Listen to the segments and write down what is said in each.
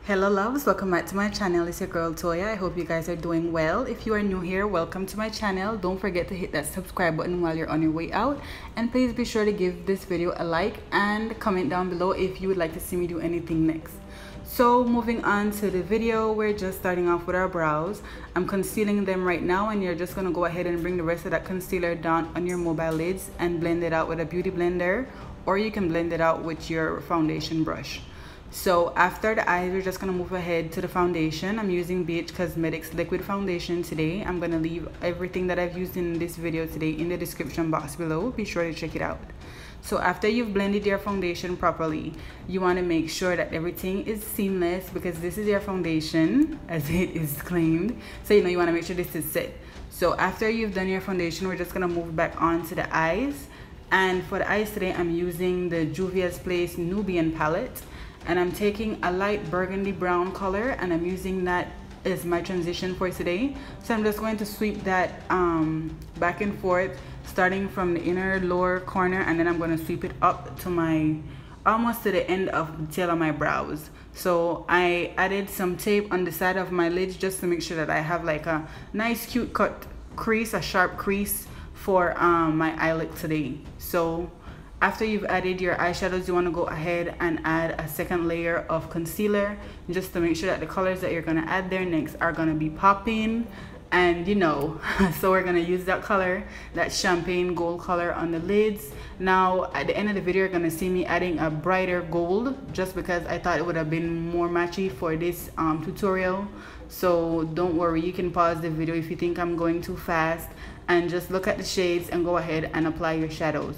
Hello loves, welcome back to my channel. It's your girl Toya. I hope you guys are doing well. If you are new here, welcome to my channel. Don't forget to hit that subscribe button while you're on your way out, and please be sure to give this video a like and comment down below if you would like to see me do anything next. So moving on to the video, we're just starting off with our brows. I'm concealing them right now, and you're just going to go ahead and bring the rest of that concealer down on your mobile lids and blend it out with a beauty blender, or you can blend it out with your foundation brush. So after the eyes, we're just going to move ahead to the foundation. I'm using Beige Cosmetics liquid foundation today. I'm going to leave everything that I've used in this video today in the description box below. Be sure to check it out. So after you've blended your foundation properly, you want to make sure that everything is seamless, because this is your foundation as it is claimed. So you want to make sure this is set. So after you've done your foundation, we're just going to move back on to the eyes. And for the eyes today, I'm using the Juvia's Place Nubian palette. And I'm taking a light burgundy brown color, and I'm using that as my transition for today. So I'm just going to sweep that back and forth, starting from the inner lower corner, and then I'm going to sweep it up to my almost to the end of the tail of my brows. So I added some tape on the side of my lids just to make sure that I have like a nice cute cut crease, a sharp crease for my eye look today. So after you've added your eyeshadows, you want to go ahead and add a second layer of concealer, just to make sure that the colors that you're going to add there next are going to be popping. And so we're going to use that color, that champagne gold color on the lids. Now at the end of the video, you're going to see me adding a brighter gold, just because I thought it would have been more matchy for this tutorial. So don't worry, you can pause the video if you think I'm going too fast, and just look at the shades and go ahead and apply your shadows.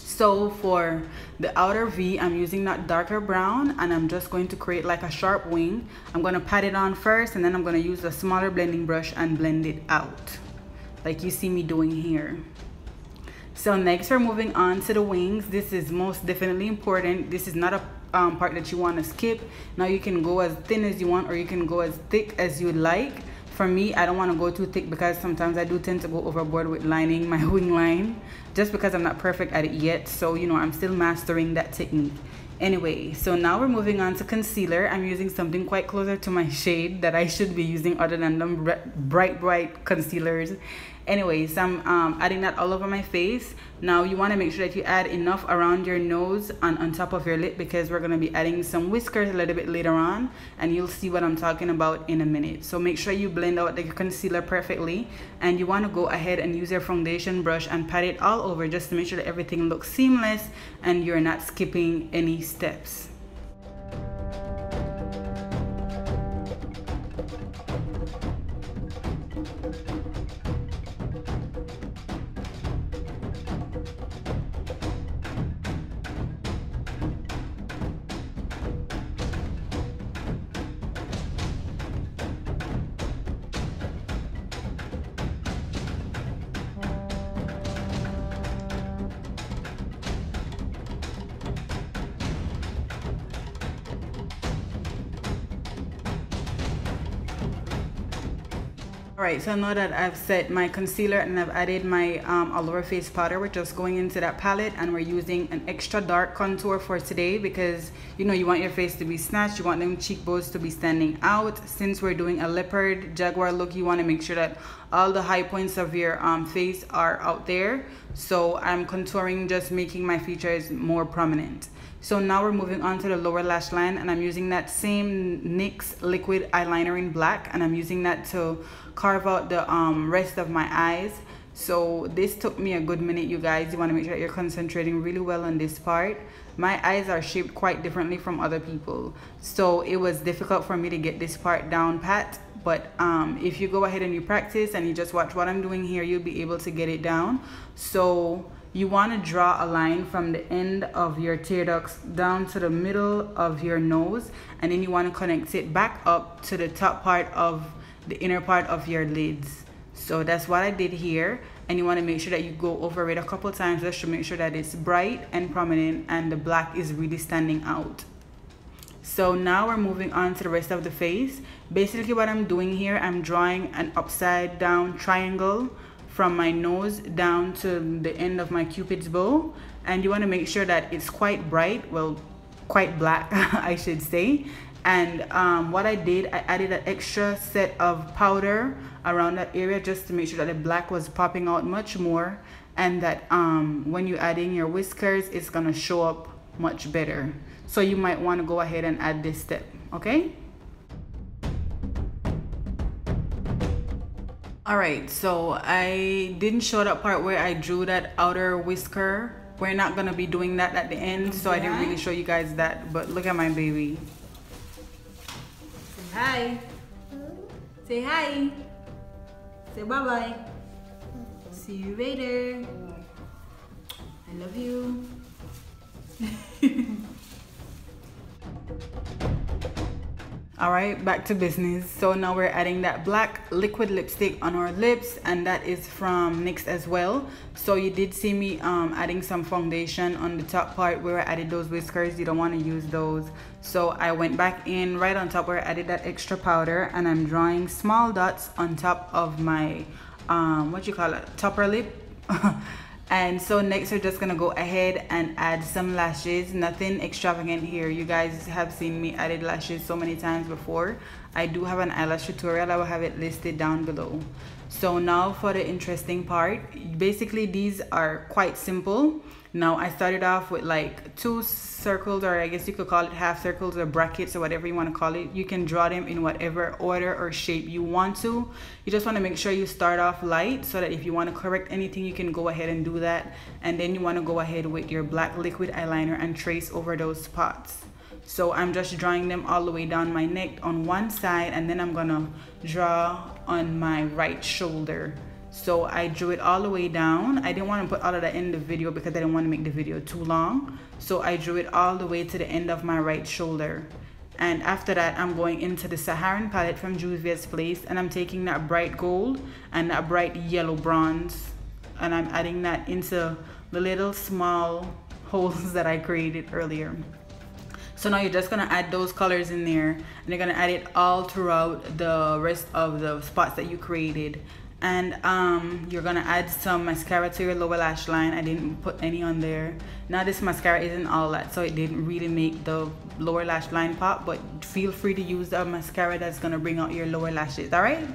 So for the outer V, I'm using that darker brown, and I'm just going to create like a sharp wing. I'm going to pat it on first, and then I'm going to use a smaller blending brush and blend it out like you see me doing here. So next, we're moving on to the wings. This is most definitely important. This is not a part that you want to skip. Now you can go as thin as you want, or you can go as thick as you like. For me, I don't want to go too thick, because sometimes I do tend to go overboard with lining my wing line, just because I'm not perfect at it yet. So I'm still mastering that technique. Anyway, so now we're moving on to concealer. I'm using something quite closer to my shade that I should be using, other than them bright concealers. Anyways, I'm adding that all over my face. Now you want to make sure that you add enough around your nose and on top of your lip, because we're going to be adding some whiskers a little bit later on, and you'll see what I'm talking about in a minute. So make sure you blend out the concealer perfectly, and you want to go ahead and use your foundation brush and pat it all over, just to make sure that everything looks seamless and you're not skipping any steps. Alright, so now that I've set my concealer and I've added my all over face powder, we're just going into that palette, and we're using an extra dark contour for today, because you want your face to be snatched, you want them cheekbones to be standing out. Since we're doing a leopard jaguar look, you want to make sure that all the high points of your face are out there. So I'm contouring, just making my features more prominent. So now we're moving on to the lower lash line, and I'm using that same NYX-liquid eyeliner in black, and I'm using that to carve out the rest of my eyes. So this took me a good minute, you guys. You want to make sure that you're concentrating really well on this part. My eyes are shaped quite differently from other people, so it was difficult for me to get this part down pat. But if you go ahead and you practice and you just watch what I'm doing here, you'll be able to get it down. So you want to draw a line from the end of your tear ducts down to the middle of your nose, and then you want to connect it back up to the top part of the inner part of your lids. So that's what I did here, and you want to make sure that you go over it a couple times just to make sure that it's bright and prominent and the black is really standing out. So now we're moving on to the rest of the face. Basically what I'm doing here, I'm drawing an upside down triangle from my nose down to the end of my cupid's bow, and you want to make sure that it's quite bright, well, quite black I should say, And what I did, I added an extra set of powder around that area just to make sure that the black was popping out much more, and that when you add in your whiskers, it's gonna show up much better. So you might want to go ahead and add this step, okay? Alright, so I didn't show that part where I drew that outer whisker. We're not gonna be doing that at the end, so I didn't really show you guys that, but look at my baby. Say hi. Say hi. Say bye-bye. See you later. I love you. All right, back to business. So now we're adding that black liquid lipstick on our lips, and that is from NYX as well. So you did see me adding some foundation on the top part where I added those whiskers. You don't want to use those. So I went back in right on top where I added that extra powder, and I'm drawing small dots on top of my what you call it, topper lip. And so next we're just gonna go ahead and add some lashes. Nothing extravagant here. You guys have seen me added lashes so many times before. I do have an eyelash tutorial. I will have it listed down below. So now for the interesting part. Basically these are quite simple. Now I started off with like 2 circles, or I guess you could call it half circles or brackets or whatever you want to call it. You can draw them in whatever order or shape you want to. You just want to make sure you start off light so that if you want to correct anything, you can go ahead and do that. And then you want to go ahead with your black liquid eyeliner and trace over those spots. So I'm just drawing them all the way down my neck on one side, and then I'm gonna draw on my right shoulder. So I drew it all the way down. I didn't want to put all of that in the video because I didn't want to make the video too long. So I drew it all the way to the end of my right shoulder. And after that, I'm going into the Saharan palette from Juvia's Place, and I'm taking that bright gold and that bright yellow bronze, and I'm adding that into the little small holes that I created earlier. So now you're just gonna add those colors in there, and you're gonna add it all throughout the rest of the spots that you created. And you're gonna add some mascara to your lower lash line. I didn't put any on there. Now this mascara isn't all that, so it didn't really make the lower lash line pop, but feel free to use a mascara that's gonna bring out your lower lashes. All right?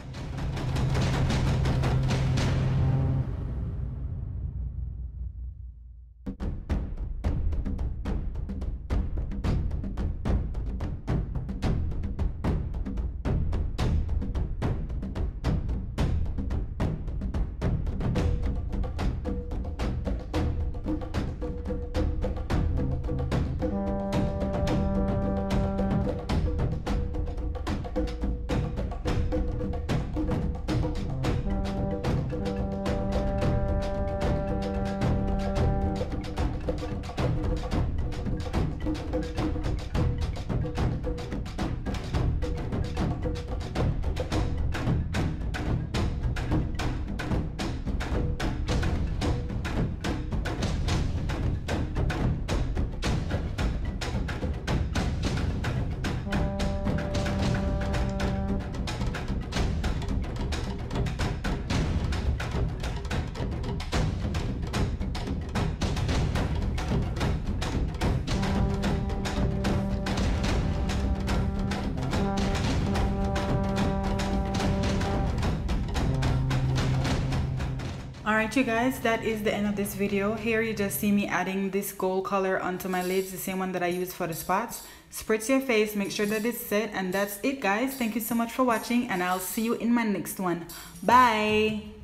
Alright you guys, that is the end of this video. Here you just see me adding this gold color onto my lids, the same one that I used for the spots. Spritz your face, make sure that it's set, and that's it guys. Thank you so much for watching, and I'll see you in my next one. Bye!